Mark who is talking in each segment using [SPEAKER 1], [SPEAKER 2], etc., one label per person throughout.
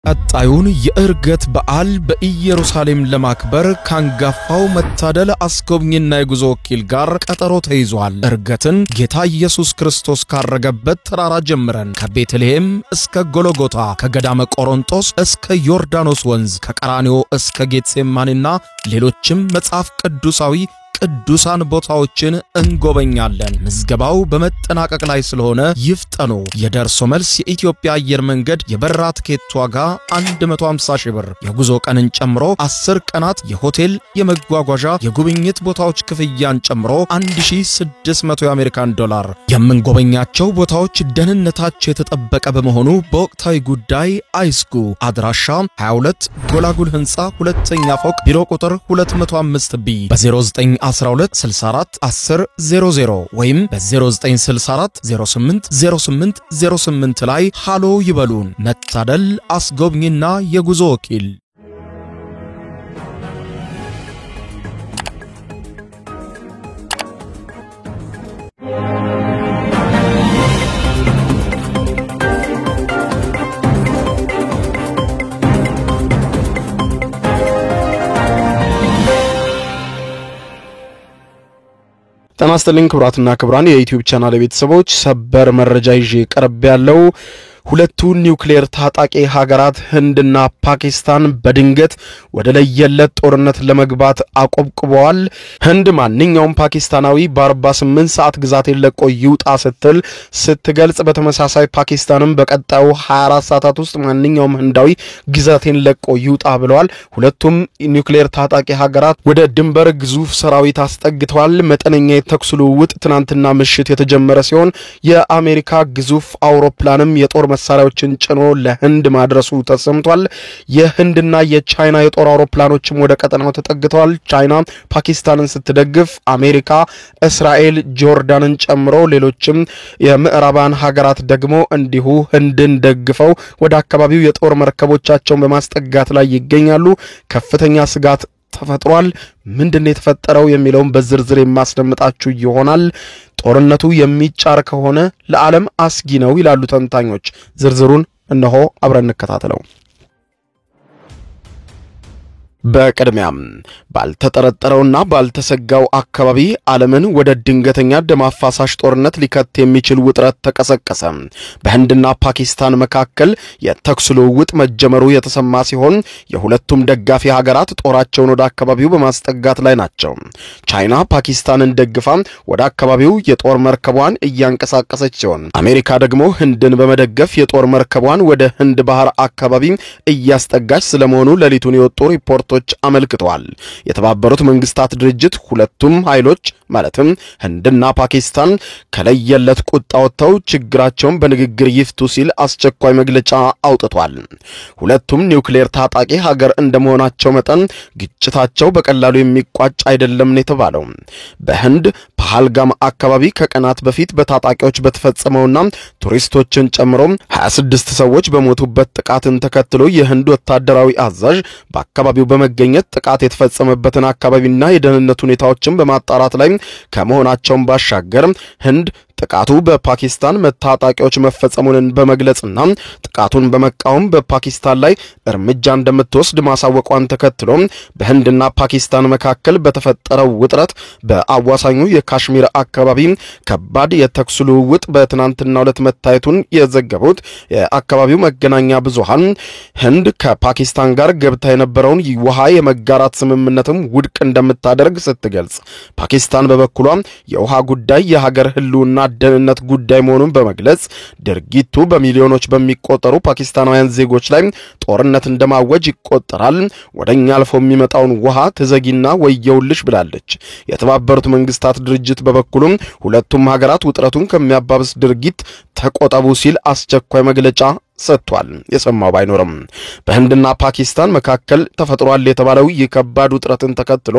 [SPEAKER 1] ቀጣዩን የእርገት በዓል በኢየሩሳሌም ለማክበር ካንጋፋው መታደል አስጎብኝና የጉዞ ወኪል ጋር ቀጠሮ ተይዟል። እርገትን ጌታ ኢየሱስ ክርስቶስ ካረገበት ተራራ ጀምረን ከቤተልሔም እስከ ጎልጎታ ከገዳመ ቆሮንጦስ እስከ ዮርዳኖስ ወንዝ ከቀራንዮ እስከ ጌትሴማኒና ሌሎችም መጽሐፍ ቅዱሳዊ ቅዱሳን ቦታዎችን እንጎበኛለን። ምዝገባው በመጠናቀቅ ላይ ስለሆነ ይፍጠኑ። የደርሶ መልስ የኢትዮጵያ አየር መንገድ የበረራ ትኬት ዋጋ 150 ሺህ ብር፣ የጉዞ ቀንን ጨምሮ 10 ቀናት የሆቴል የመጓጓዣ የጉብኝት ቦታዎች ክፍያን ጨምሮ 1600 የአሜሪካን ዶላር። የምንጎበኛቸው ቦታዎች ደህንነታቸው የተጠበቀ በመሆኑ በወቅታዊ ጉዳይ አይስጉ። አድራሻ 22 ጎላጉል ህንጻ ሁለተኛ ፎቅ ቢሮ ቁጥር 205 ቢ በ09 12 64 10 00 ወይም በ0964 08 08 08 ላይ ሃሎ ይበሉን። መታደል አስጎብኝና የጉዞ ወኪል።
[SPEAKER 2] ተናስተልኝ ክብራትና ክብራን የዩቲዩብ ቻናል ቤተሰቦች ሰበር መረጃ ይዤ ቀርብ ያለው ሁለቱ ኒውክሌር ታጣቂ ሀገራት ህንድና ፓኪስታን በድንገት ወደ ለየለት ጦርነት ለመግባት አቆብቁበዋል። ህንድ ማንኛውም ፓኪስታናዊ በ48 ሰዓት ግዛቴን ለቆ ይውጣ ስትገልጽ በተመሳሳይ ፓኪስታንም በቀጣዩ 24 ሰዓታት ውስጥ ማንኛውም ህንዳዊ ግዛቴን ለቆ ይውጣ ብለዋል። ሁለቱም ኒውክሌር ታጣቂ ሀገራት ወደ ድንበር ግዙፍ ሰራዊት አስጠግተዋል። መጠነኛ የተኩስ ልውውጥ ትናንትና ምሽት የተጀመረ ሲሆን የአሜሪካ ግዙፍ አውሮፕላንም የጦር መሳሪያዎችን ጭኖ ለህንድ ማድረሱ ተሰምቷል። የህንድና የቻይና የጦር አውሮፕላኖችም ወደ ቀጠናው ተጠግተዋል። ቻይና ፓኪስታንን ስትደግፍ፣ አሜሪካ እስራኤል ጆርዳንን ጨምሮ ሌሎችም የምዕራባን ሀገራት ደግሞ እንዲሁ ህንድን ደግፈው ወደ አካባቢው የጦር መርከቦቻቸውን በማስጠጋት ላይ ይገኛሉ። ከፍተኛ ስጋት ተፈጥሯል። ምንድነው የተፈጠረው የሚለውን በዝርዝር የማስደምጣችሁ ይሆናል። ጦርነቱ የሚጫር ከሆነ ለዓለም አስጊ ነው ይላሉ ተንታኞች። ዝርዝሩን እነሆ አብረን እንከታተለው። በቀድሚያም ባልተጠረጠረውና ባልተሰጋው አካባቢ ዓለምን ወደ ድንገተኛ ደም አፋሳሽ ጦርነት ሊከት የሚችል ውጥረት ተቀሰቀሰ። በህንድና ፓኪስታን መካከል የተኩስ ልውውጥ መጀመሩ የተሰማ ሲሆን የሁለቱም ደጋፊ ሀገራት ጦራቸውን ወደ አካባቢው በማስጠጋት ላይ ናቸው። ቻይና ፓኪስታንን ደግፋ ወደ አካባቢው የጦር መርከቧን እያንቀሳቀሰች ሲሆን አሜሪካ ደግሞ ህንድን በመደገፍ የጦር መርከቧን ወደ ህንድ ባህር አካባቢ እያስጠጋች ስለመሆኑ ሌሊቱን የወጡ ሪፖርት አመልክተዋል። የተባበሩት መንግስታት ድርጅት ሁለቱም ኃይሎች ማለትም ህንድና ፓኪስታን ከለየለት ቁጣ ወጥተው ችግራቸውን በንግግር ይፍቱ ሲል አስቸኳይ መግለጫ አውጥቷል። ሁለቱም ኒውክሌር ታጣቂ ሀገር እንደመሆናቸው መጠን ግጭታቸው በቀላሉ የሚቋጭ አይደለም ነው የተባለው። በህንድ ፓህልጋም አካባቢ ከቀናት በፊት በታጣቂዎች በተፈጸመውና ቱሪስቶችን ጨምሮ 26 ሰዎች በሞቱበት ጥቃትን ተከትሎ የህንድ ወታደራዊ አዛዥ በአካባቢው በመገኘት ጥቃት የተፈጸመበትን አካባቢና የደህንነት ሁኔታዎችን በማጣራት ላይ ከመሆናቸው ባሻገር ህንድ ጥቃቱ በፓኪስታን መታጣቂዎች መፈጸሙን በመግለጽና ጥቃቱን በመቃወም በፓኪስታን ላይ እርምጃ እንደምትወስድ ማሳወቋን ተከትሎ በህንድና ፓኪስታን መካከል በተፈጠረው ውጥረት በአዋሳኙ የካሽሚር አካባቢ ከባድ የተኩስ ልውውጥ በትናንትናው ዕለት መታየቱን የዘገቡት የአካባቢው መገናኛ ብዙሃን ህንድ ከፓኪስታን ጋር ገብታ የነበረውን ውሃ የመጋራት ስምምነትም ውድቅ እንደምታደርግ ስትገልጽ፣ ፓኪስታን በበኩሏ የውሃ ጉዳይ የሀገር ህልውና ደህንነት ጉዳይ መሆኑን በመግለጽ ድርጊቱ በሚሊዮኖች በሚቆጠሩ ፓኪስታናውያን ዜጎች ላይ ጦርነት እንደማወጅ ይቆጠራል፣ ወደኛ አልፎ የሚመጣውን ውሃ ተዘጊና ወየውልሽ ብላለች። የተባበሩት መንግስታት ድርጅት በበኩሉ ሁለቱም ሀገራት ውጥረቱን ከሚያባብስ ድርጊት ተቆጠቡ ሲል አስቸኳይ መግለጫ ሰጥቷል። የሰማው ባይኖርም በህንድና ፓኪስታን መካከል ተፈጥሯል የተባለው የከባድ ውጥረትን ተከትሎ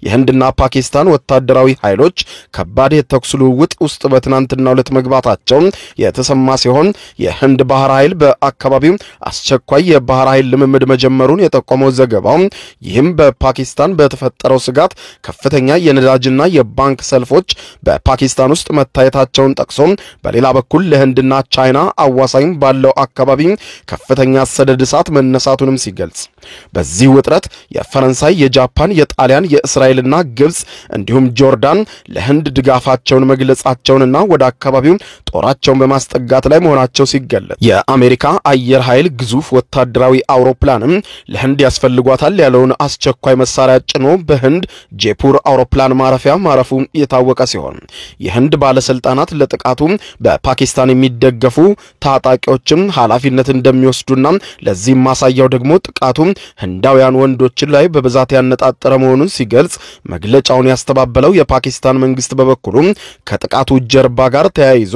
[SPEAKER 2] የህንድና ፓኪስታን ወታደራዊ ኃይሎች ከባድ የተኩስ ልውውጥ ውስጥ በትናንትናው ዕለት መግባታቸው የተሰማ ሲሆን የህንድ ባህር ኃይል በአካባቢው አስቸኳይ የባህር ኃይል ልምምድ መጀመሩን የጠቆመው ዘገባው ይህም በፓኪስታን በተፈጠረው ስጋት ከፍተኛ የነዳጅና የባንክ ሰልፎች በፓኪስታን ውስጥ መታየታቸውን ጠቅሶ በሌላ በኩል ለህንድና ቻይና አዋሳኝ ባለው አካባቢ አካባቢ ከፍተኛ ሰደድ እሳት መነሳቱንም ሲገልጽ በዚህ ውጥረት የፈረንሳይ፣ የጃፓን፣ የጣሊያን፣ የእስራኤልና ግብጽ እንዲሁም ጆርዳን ለህንድ ድጋፋቸውን መግለጻቸውንና ወደ አካባቢው ጦራቸውን በማስጠጋት ላይ መሆናቸው ሲገለጽ የአሜሪካ አየር ኃይል ግዙፍ ወታደራዊ አውሮፕላንም ለህንድ ያስፈልጓታል ያለውን አስቸኳይ መሳሪያ ጭኖ በህንድ ጄፑር አውሮፕላን ማረፊያ ማረፉ የታወቀ ሲሆን የህንድ ባለስልጣናት ለጥቃቱ በፓኪስታን የሚደገፉ ታጣቂዎችም ኃላፊነት እንደሚወስዱና ለዚህም ማሳያው ደግሞ ጥቃቱ ህንዳውያን ወንዶች ላይ በብዛት ያነጣጠረ መሆኑን ሲገልጽ መግለጫውን ያስተባበለው የፓኪስታን መንግስት በበኩሉ ከጥቃቱ ጀርባ ጋር ተያይዞ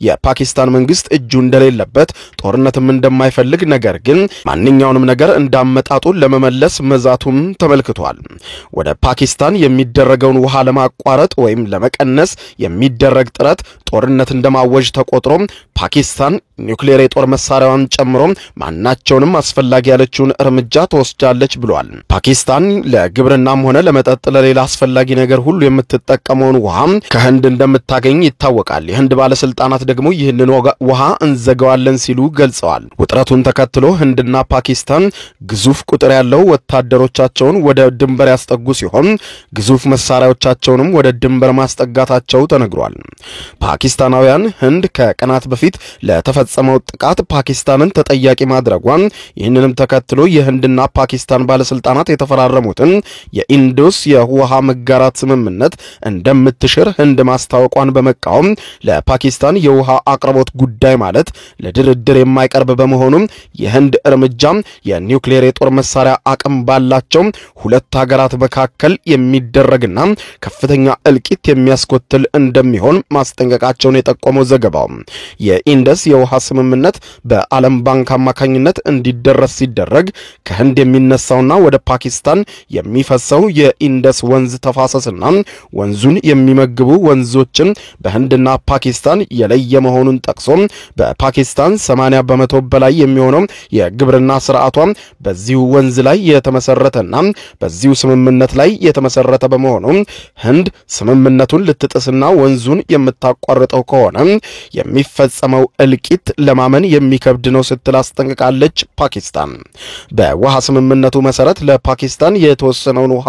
[SPEAKER 2] የፓኪስታን መንግስት እጁ እንደሌለበት ጦርነትም እንደማይፈልግ ነገር ግን ማንኛውንም ነገር እንዳመጣጡ ለመመለስ መዛቱም ተመልክቷል። ወደ ፓኪስታን የሚደረገውን ውሃ ለማቋረጥ ወይም ለመቀነስ የሚደረግ ጥረት ጦርነት እንደማወጅ ተቆጥሮ ፓኪስታን ኒውክሌር የጦር መሳሪያዋን ጨምሮ ማናቸውንም አስፈላጊ ያለችውን እርምጃ ተወስዳለች ብሏል። ፓኪስታን ለግብርናም ሆነ ለመጠጥ ለሌላ አስፈላጊ ነገር ሁሉ የምትጠቀመውን ውሃ ከህንድ እንደምታገኝ ይታወቃል። የህንድ ባለስልጣናት ደግሞ ይህንን ውሃ እንዘጋዋለን ሲሉ ገልጸዋል። ውጥረቱን ተከትሎ ህንድና ፓኪስታን ግዙፍ ቁጥር ያለው ወታደሮቻቸውን ወደ ድንበር ያስጠጉ ሲሆን ግዙፍ መሳሪያዎቻቸውንም ወደ ድንበር ማስጠጋታቸው ተነግሯል። ፓኪስታናውያን ህንድ ከቀናት በፊት ለተፈጸመው ጥቃት ፓኪስታንን ተጠያቂ ማድረጓን ይህንንም ተከትሎ የህንድና ፓኪስታን ባለስልጣናት የተፈራረሙትን የኢንዶስ የውሃ መጋራት ስምምነት እንደምትሽር ህንድ ማስታወቋን በመቃወም ለፓኪስታን የውሃ አቅርቦት ጉዳይ ማለት ለድርድር የማይቀርብ በመሆኑ የህንድ እርምጃ የኒውክሌር የጦር መሳሪያ አቅም ባላቸው ሁለት ሀገራት መካከል የሚደረግና ከፍተኛ እልቂት የሚያስከትል እንደሚሆን ማስጠንቀቃቸውን የጠቆመው ዘገባው የኢንደስ የውሃ ስምምነት በዓለም ባንክ አማካኝነት እንዲደረስ ሲደረግ ከህንድ የሚነሳውና ወደ ፓኪስታን የሚፈሰው የኢንደስ ወንዝ ተፋሰስና ወንዙን የሚመግቡ ወንዞችን በህንድና ፓኪስታን የለየ መሆኑን ጠቅሶ በፓኪስታን 80% በላይ የሚሆነው የግብርና ስርዓቷ በዚሁ ወንዝ ላይ የተመሰረተና በዚሁ ስምምነት ላይ የተመሰረተ በመሆኑ ህንድ ስምምነቱን ልትጥስና ወንዙን የምታቋርጠው ከሆነ የሚፈጸመው እልቂት ለማመን የሚከብድ ነው ስትል አስጠንቅቃለች። ፓኪስታን በውሃ ስምምነቱ መሰረት ለፓኪስታን የተወሰነውን ውሃ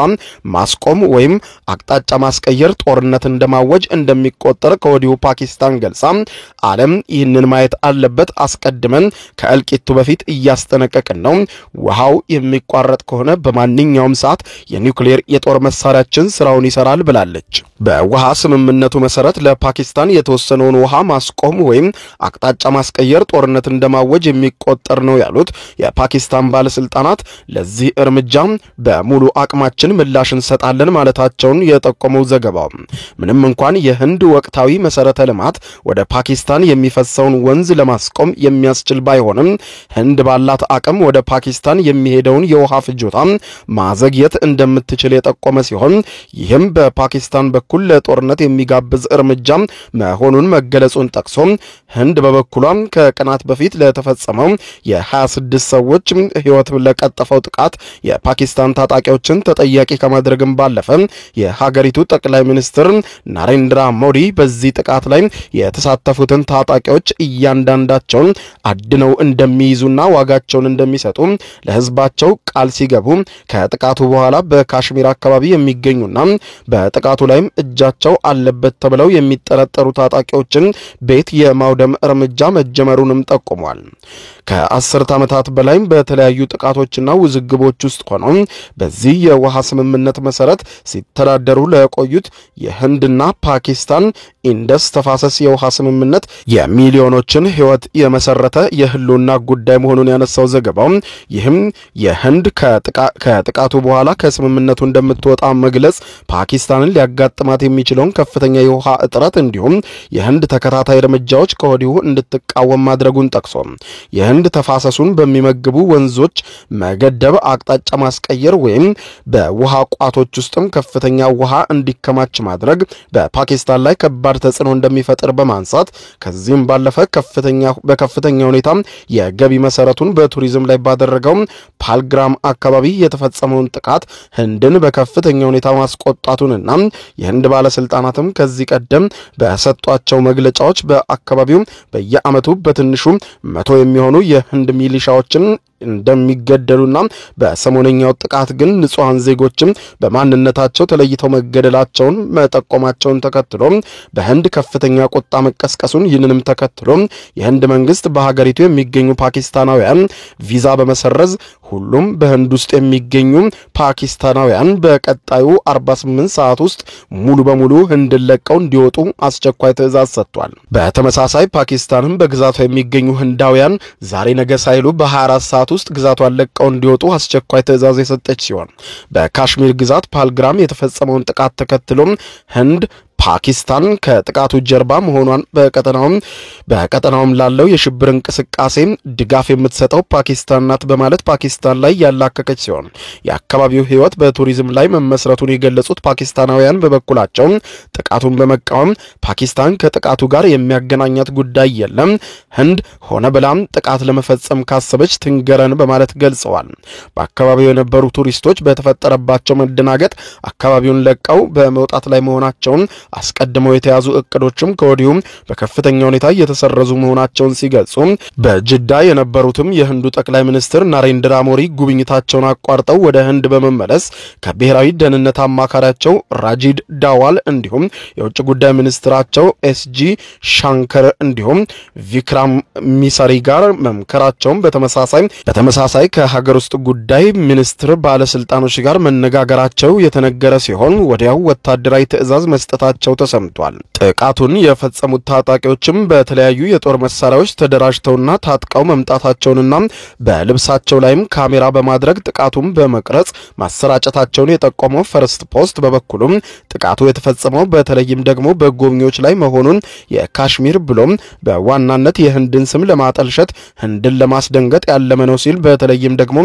[SPEAKER 2] ማስቆም ወይም አቅጣጫ ማስቀየር ጦርነት እንደማወጅ እንደሚቆጠር ከወዲሁ ፓኪስታን ገልጻ ዓለም ይህንን ማየት አለበት፣ አስቀድመን ከእልቂቱ በፊት እያስጠነቀቅን ነው፣ ውሃው የሚቋረጥ ከሆነ በማንኛውም ሰዓት የኒውክሌር የጦር መሳሪያችን ስራውን ይሰራል ብላለች። በውሃ ስምምነቱ መሰረት ለፓኪስታን የተወሰነውን ውሃ ማስቆም ወይም አቅጣጫ ማስቀየር ጦርነት እንደማወጅ የሚቆጠር ነው ያሉት የፓኪስታን ባለስልጣናት ለዚህ እርምጃ በሙሉ አቅማችን ምላሽ እንሰጣለን ማለታቸውን የጠቆመው ዘገባው ምንም እንኳን የህንድ ወቅታዊ መሰረተ ልማት ወደ ፓኪስታን የሚፈሰውን ወንዝ ለማስቆም የሚያስችል ባይሆንም ህንድ ባላት አቅም ወደ ፓኪስታን የሚሄደውን የውሃ ፍጆታ ማዘግየት እንደምትችል የጠቆመ ሲሆን ይህም በፓኪስታን በኩል ለጦርነት የሚጋብዝ እርምጃ መሆኑን መገለጹን ጠቅሶ ህንድ በበኩሏ ከቀናት በፊት ለተፈጸመው የ26 ሰዎች ህይወት ለቀጠፈው ጥቃት የፓኪስታን ታጣቂዎችን ተጠያቂ ከማድረግም ባለፈ የሀገሪቱ ጠቅላይ ሚኒስትር ናሬንድራ ሞዲ በዚህ ጥቃት ላይ የተሳተፉትን ታጣቂዎች እያንዳንዳቸውን አድነው እንደሚይዙና ዋጋቸውን እንደሚሰጡ ለህዝባቸው ቃል ሲገቡ ከጥቃቱ በኋላ በካሽሚር አካባቢ የሚገኙና በጥቃቱ ላይም እጃቸው አለበት ተብለው የሚጠረጠሩ ታጣቂዎችን ቤት የማውደም እርምጃ መጀመሩንም ጠቁሟል። ከ10 ዓመታት በላይ በተለያዩ ጥቃቶችና ውዝግቦች ውስጥ ሆነው በዚህ የውሃ ስምምነት መሰረት ሲተዳደሩ ለቆዩት የህንድና ፓኪስታን ኢንደስ ተፋሰስ የውሃ ስምምነት የሚሊዮኖችን ህይወት የመሰረተ የህልውና ጉዳይ መሆኑን ያነሳው ዘገባው ይህም የህንድ ከጥቃቱ በኋላ ከስምምነቱ እንደምትወጣ መግለጽ ፓኪስታንን ሊያጋጥማት የሚችለውን ከፍተኛ የውሃ እጥረት እንዲሁም የህንድ ተከታታይ እርምጃዎች ከወዲሁ እንድትቃወም ማድረጉን ጠቅሶ የህንድ ተፋሰሱን በሚመግቡ ወንዞች መገደብ፣ አቅጣጫ ማስቀየር ወይም በውሃ ቋቶች ውስጥም ከፍተኛ ውሃ እንዲከማች ማድረግ በፓኪስታን ላይ ከባድ ተጽዕኖ እንደሚፈጥር በማንሳት ከዚህም ባለፈ በከፍተኛ ሁኔታ የገቢ መሰረቱን በቱሪዝም ላይ ባደረገው ፓልግራም አካባቢ የተፈጸመውን ጥቃት ህንድን በከፍተኛ ሁኔታ ማስቆጣቱንና የህንድ ባለስልጣናትም ከዚህ ቀደም በሰጧቸው መግለጫዎች በአካባቢው በየዓመቱ በትንሹ 100 የሚሆኑ የህንድ ሚሊሻዎችን እንደሚገደሉና በሰሞነኛው ጥቃት ግን ንጹሃን ዜጎችም በማንነታቸው ተለይተው መገደላቸውን መጠቆማቸውን ተከትሎ በህንድ ከፍተኛ ቁጣ መቀስቀሱን ይህንንም ተከትሎ የህንድ መንግስት በሀገሪቱ የሚገኙ ፓኪስታናውያን ቪዛ በመሰረዝ ሁሉም በህንድ ውስጥ የሚገኙ ፓኪስታናውያን በቀጣዩ 48 ሰዓት ውስጥ ሙሉ በሙሉ ህንድን ለቀው እንዲወጡ አስቸኳይ ትዕዛዝ ሰጥቷል። በተመሳሳይ ፓኪስታንም በግዛቷ የሚገኙ ህንዳውያን ዛሬ ነገ ሳይሉ በ24 ሰዓት ውስጥ ግዛቷን ለቀው እንዲወጡ አስቸኳይ ትዕዛዝ የሰጠች ሲሆን በካሽሚር ግዛት ፓልግራም የተፈጸመውን ጥቃት ተከትሎ ህንድ ፓኪስታን ከጥቃቱ ጀርባ መሆኗን በቀጠናውም ላለው የሽብር እንቅስቃሴ ድጋፍ የምትሰጠው ፓኪስታን ናት በማለት ፓኪስታን ላይ ያላከከች ሲሆን የአካባቢው ህይወት በቱሪዝም ላይ መመስረቱን የገለጹት ፓኪስታናውያን በበኩላቸው ጥቃቱን በመቃወም ፓኪስታን ከጥቃቱ ጋር የሚያገናኛት ጉዳይ የለም፣ ህንድ ሆነ ብላም ጥቃት ለመፈጸም ካሰበች ትንገረን በማለት ገልጸዋል። በአካባቢው የነበሩ ቱሪስቶች በተፈጠረባቸው መደናገጥ አካባቢውን ለቀው በመውጣት ላይ መሆናቸውን አስቀድመው የተያዙ እቅዶችም ከወዲሁም በከፍተኛ ሁኔታ እየተሰረዙ መሆናቸውን ሲገልጹ በጅዳ የነበሩትም የህንዱ ጠቅላይ ሚኒስትር ናሬንድራ ሞዲ ጉብኝታቸውን አቋርጠው ወደ ህንድ በመመለስ ከብሔራዊ ደህንነት አማካሪያቸው ራጂድ ዳዋል እንዲሁም የውጭ ጉዳይ ሚኒስትራቸው ኤስጂ ሻንከር እንዲሁም ቪክራም ሚሰሪ ጋር መምከራቸውን በተመሳሳይ ከሀገር ውስጥ ጉዳይ ሚኒስትር ባለስልጣኖች ጋር መነጋገራቸው የተነገረ ሲሆን ወዲያው ወታደራዊ ትዕዛዝ መስጠታቸው ተሰምቷል። ጥቃቱን የፈጸሙት ታጣቂዎችም በተለያዩ የጦር መሳሪያዎች ተደራጅተውና ታጥቀው መምጣታቸውንና በልብሳቸው ላይም ካሜራ በማድረግ ጥቃቱን በመቅረጽ ማሰራጨታቸውን የጠቆመው ፈርስት ፖስት በበኩሉም ጥቃቱ የተፈጸመው በተለይም ደግሞ በጎብኚዎች ላይ መሆኑን የካሽሚር ብሎም በዋናነት የህንድን ስም ለማጠልሸት ህንድን ለማስደንገጥ ያለመ ነው ሲል በተለይም ደግሞ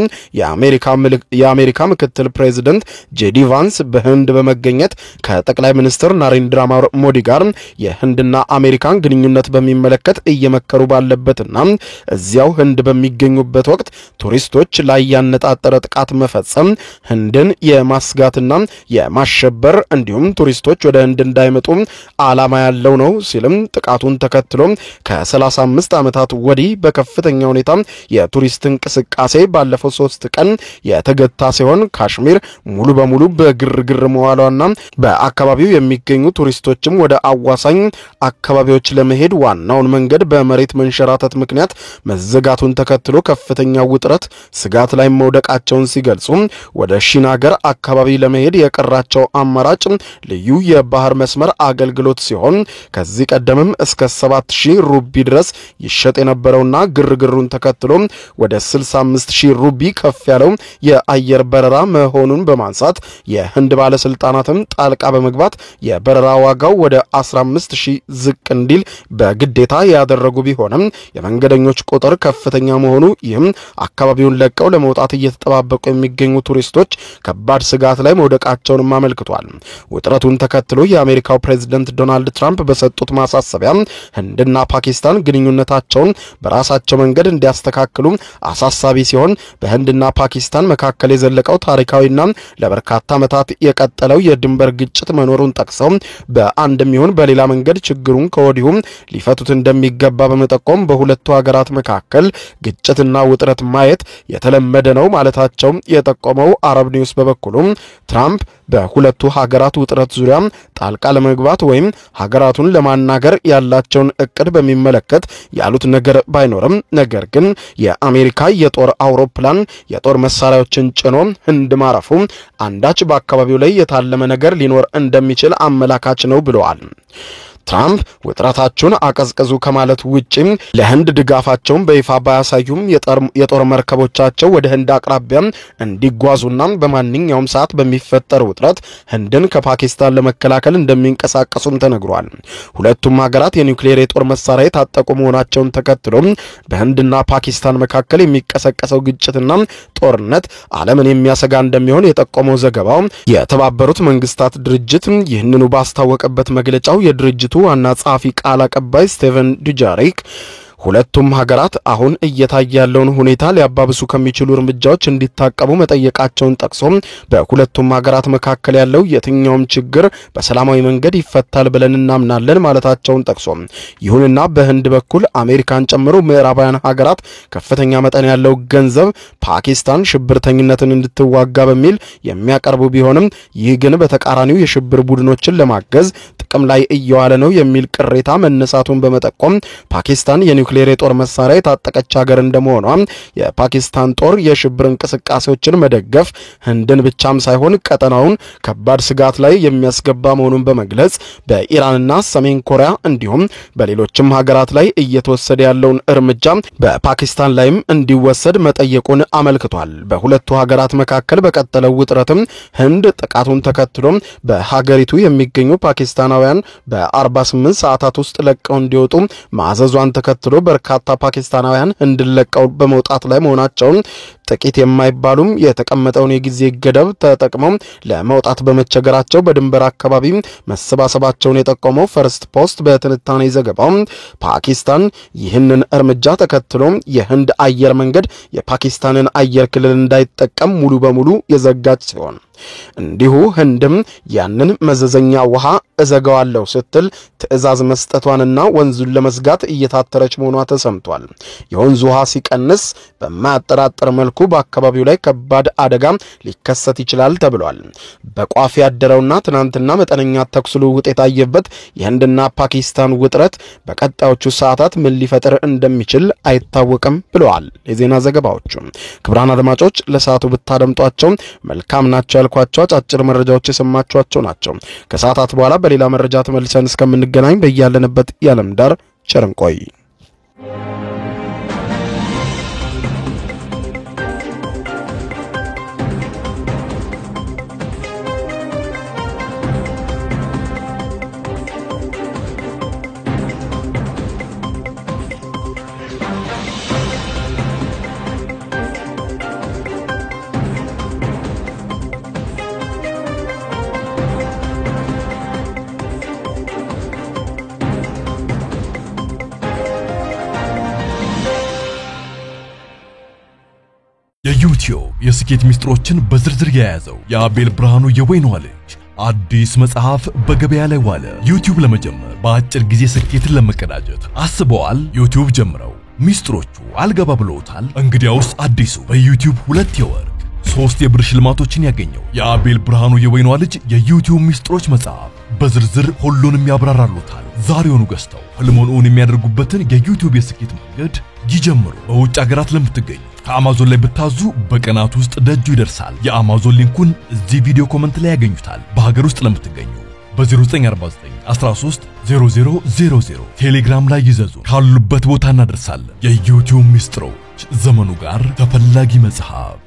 [SPEAKER 2] የአሜሪካ ምክትል ፕሬዝዳንት ጄዲ ቫንስ በህንድ በመገኘት ከጠቅላይ ሚኒስትር ናሬንድራ ሞዲ ጋር የህንድና አሜሪካን ግንኙነት በሚመለከት እየመከሩ ባለበትና እዚያው ህንድ በሚገኙበት ወቅት ቱሪስቶች ላይ ያነጣጠረ ጥቃት መፈጸም ህንድን የማስጋትና የማሸበር እንዲሁም ቱሪስቶች ወደ ህንድ እንዳይመጡ ዓላማ ያለው ነው ሲልም ጥቃቱን ተከትሎ ከ35 ዓመታት ወዲህ በከፍተኛ ሁኔታ የቱሪስት እንቅስቃሴ ባለፈው 3 ቀን የተገታ ሲሆን ካሽሚር ሙሉ በሙሉ በግርግር መዋሏና በአካባቢው የሚገኙ ቱሪስቶችም ወደ አዋሳኝ አካባቢዎች ለመሄድ ዋናውን መንገድ በመሬት መንሸራተት ምክንያት መዘጋቱን ተከትሎ ከፍተኛ ውጥረት ስጋት ላይ መውደቃቸውን ሲገልጹ ወደ ሺናገር አካባቢ ለመሄድ የቀራቸው አማራጭ ልዩ የባህር መስመር አገልግሎት ሲሆን ከዚህ ቀደምም እስከ 7000 ሩቢ ድረስ ይሸጥ የነበረውና ግርግሩን ተከትሎ ወደ 65000 ሩቢ ከፍ ያለው የአየር በረራ መሆኑን በማንሳት የህንድ ባለስልጣናትም ጣልቃ በመግባት የበረራ ዋጋው ወደ 15000 ዝቅ እንዲል በግዴታ ያደረጉ ቢሆንም የመንገደኞች ቁጥር ከፍተኛ መሆኑ ይህም አካባቢውን ለቀው ለመውጣት እየተጠባበቁ የሚገኙ ቱሪስቶች ከባድ ስጋት ላይ መውደቃቸውን አመልክቷል። ውጥረቱን ተከትሎ የአሜሪካው ፕሬዝዳንት ዶናልድ ትራምፕ በሰጡት ማሳሰቢያ ህንድና ፓኪስታን ግንኙነታቸውን በራሳቸው መንገድ እንዲያስተካክሉ አሳሳቢ ሲሆን በህንድና ፓኪስታን መካከል የዘለቀው ታሪካዊና ለበርካታ ዓመታት የቀጠለው የድንበር ግጭት መኖሩን ጠቅሰው በአንድም ይሁን በሌላ መንገድ ችግሩን ከወዲሁ ሊፈቱት እንደሚገባ በመጠቆም በሁለቱ ሀገራት መካከል ግጭትና ውጥረት ማየት የተለመደ ነው ማለታቸው የጠቆመው አረብ ኒውስ በበኩሉ ትራምፕ በሁለቱ ሀገራት ውጥረት ዙሪያ ጣልቃ ለመግባት ወይም ሀገራቱን ለማናገር ያላቸውን እቅድ በሚመለከት ያሉት ነገር ባይኖርም ነገር ግን የአሜሪካ የጦር አውሮፕላን የጦር መሳሪያዎችን ጭኖ ህንድ ማረፉ አንዳች በአካባቢው ላይ የታለመ ነገር ሊኖር እንደሚችል አመላካች ነው ብለዋል። ትራምፕ ውጥረታቸውን አቀዝቅዙ ከማለት ውጪ ለህንድ ድጋፋቸውን በይፋ ባያሳዩም የጦር መርከቦቻቸው ወደ ህንድ አቅራቢያ እንዲጓዙና በማንኛውም ሰዓት በሚፈጠር ውጥረት ህንድን ከፓኪስታን ለመከላከል እንደሚንቀሳቀሱም ተነግሯል። ሁለቱም ሀገራት የኒውክሌር የጦር መሳሪያ የታጠቁ መሆናቸውን ተከትሎ በህንድና ፓኪስታን መካከል የሚቀሰቀሰው ግጭትና ጦርነት ዓለምን የሚያሰጋ እንደሚሆን የጠቆመው ዘገባው የተባበሩት መንግስታት ድርጅት ይህንኑ ባስታወቀበት መግለጫው የድርጅቱ ዋና ጸሐፊ ቃል አቀባይ ስቴቨን ዱጃሪክ ሁለቱም ሀገራት አሁን እየታየ ያለውን ሁኔታ ሊያባብሱ ከሚችሉ እርምጃዎች እንዲታቀቡ መጠየቃቸውን ጠቅሶ በሁለቱም ሀገራት መካከል ያለው የትኛውም ችግር በሰላማዊ መንገድ ይፈታል ብለን እናምናለን ማለታቸውን ጠቅሶ ይሁንና በህንድ በኩል አሜሪካን ጨምሮ ምዕራባውያን ሀገራት ከፍተኛ መጠን ያለው ገንዘብ ፓኪስታን ሽብርተኝነትን እንድትዋጋ በሚል የሚያቀርቡ ቢሆንም ይህ ግን በተቃራኒው የሽብር ቡድኖችን ለማገዝ ጥቅም ላይ እየዋለ ነው የሚል ቅሬታ መነሳቱን በመጠቆም ፓኪስታን የኒውክሌር የጦር መሳሪያ የታጠቀች ሀገር እንደመሆኗ የፓኪስታን ጦር የሽብር እንቅስቃሴዎችን መደገፍ ህንድን ብቻም ሳይሆን ቀጠናውን ከባድ ስጋት ላይ የሚያስገባ መሆኑን በመግለጽ በኢራንና ሰሜን ኮሪያ እንዲሁም በሌሎችም ሀገራት ላይ እየተወሰደ ያለውን እርምጃ በፓኪስታን ላይም እንዲወሰድ መጠየቁን አመልክቷል። በሁለቱ ሀገራት መካከል በቀጠለው ውጥረትም ህንድ ጥቃቱን ተከትሎ በሀገሪቱ የሚገኙ ፓኪስታናውያን በ48 ሰዓታት ውስጥ ለቀው እንዲወጡ ማዘዟን ተከትሎ በርካታ ፓኪስታናውያን ህንድን ለቀው በመውጣት ላይ መሆናቸውን ጥቂት የማይባሉም የተቀመጠውን የጊዜ ገደብ ተጠቅመው ለመውጣት በመቸገራቸው በድንበር አካባቢ መሰባሰባቸውን የጠቆመው ፈርስት ፖስት በትንታኔ ዘገባው ፓኪስታን ይህንን እርምጃ ተከትሎ የህንድ አየር መንገድ የፓኪስታንን አየር ክልል እንዳይጠቀም ሙሉ በሙሉ የዘጋች ሲሆን እንዲሁ ህንድም ያንን መዘዘኛ ውሃ እዘጋዋለሁ ስትል ትዕዛዝ መስጠቷንና ወንዙን ለመዝጋት እየታተረች መሆኗ ተሰምቷል። የወንዙ ውሃ ሲቀንስ በማያጠራጥር መልኩ በአካባቢው ላይ ከባድ አደጋ ሊከሰት ይችላል ተብሏል። በቋፍ ያደረውና ትናንትና መጠነኛ ተኩስ ልውውጥ የታየበት የህንድና ፓኪስታን ውጥረት በቀጣዮቹ ሰዓታት ምን ሊፈጥር እንደሚችል አይታወቅም ብለዋል የዜና ዘገባዎቹ። ክቡራን አድማጮች ለሰዓቱ ብታደምጧቸው መልካም ናቸው ያልኳቸው አጫጭር መረጃዎች የሰማችኋቸው ናቸው። ከሰዓታት በኋላ በሌላ መረጃ ተመልሰን እስከምንገናኝ በእያለንበት የዓለም ዳር ቸር እንቆይ።
[SPEAKER 3] የዩቲዩብ የስኬት ሚስጥሮችን በዝርዝር የያዘው የአቤል ብርሃኑ የወይኗ ልጅ አዲስ መጽሐፍ በገበያ ላይ ዋለ። ዩቲዩብ ለመጀመር በአጭር ጊዜ ስኬትን ለመቀዳጀት አስበዋል? ዩቲዩብ ጀምረው ሚስጥሮቹ አልገባ ብለውታል? እንግዲያውስ አዲሱ በዩቲዩብ 2 የወርቅ 3 የብር ሽልማቶችን ያገኘው የአቤል ብርሃኑ የወይኗ ልጅ የዩቲዩብ ሚስጥሮች መጽሐፍ በዝርዝር ሁሉንም ያብራራሉታል። ዛሬውኑ ገዝተው ህልሞን እውን የሚያደርጉበትን የዩቲዩብ የስኬት መንገድ ይጀምሩ። በውጭ ሀገራት ለምትገኙ ከአማዞን ላይ ብታዙ በቀናት ውስጥ ደጁ ይደርሳል። የአማዞን ሊንኩን እዚህ ቪዲዮ ኮሜንት ላይ ያገኙታል። በሀገር ውስጥ ለምትገኙ በ0949 13 0000 ቴሌግራም ላይ ይዘዙ። ካሉበት ቦታ እናደርሳለን። የዩቲዩብ ሚስጥሮች ዘመኑ ጋር ተፈላጊ መጽሐፍ